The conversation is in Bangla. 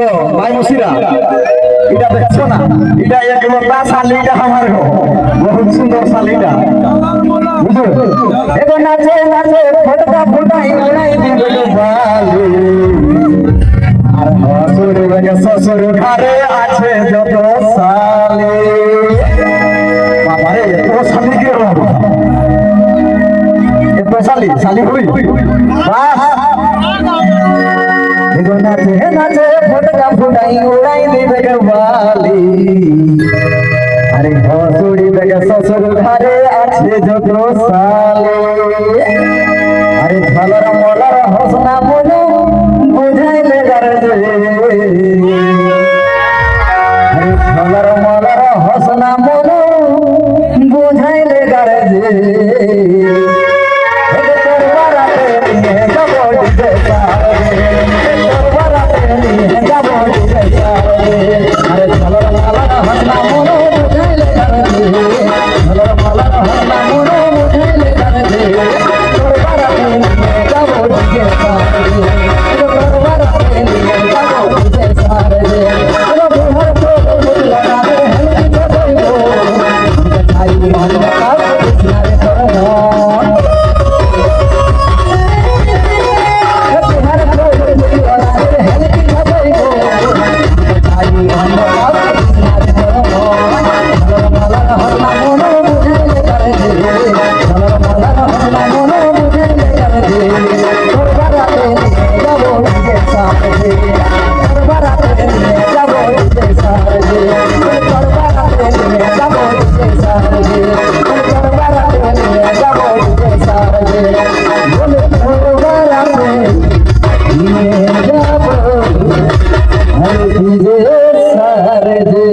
গো মাইমুসিরা এটা দেখছো না এটা একলতা শালিটা আমার গো বহুত সুন্দর শালিটা বুঝো এগো নাচে নাচে ফটকা ফুটাই উড়াই দিবে বালি আর হসুর বেগে শ্বশুর ঘরে আছে যত শালি বাবারে এত শালি কে বাবা এত শালি শালি হই বাস এগো নাচে নাচে ফটকা ফুটাই উড়াই দিবে বালি আরে হসুড়ি বেগে শ্বশুর ঘরে আছে যত শালি আরে ঝলর মলর হসনা মনু বুঝাইলে দরদে আরে ঝলর মলর হসনা মনু বুঝাইলে দরদে Hare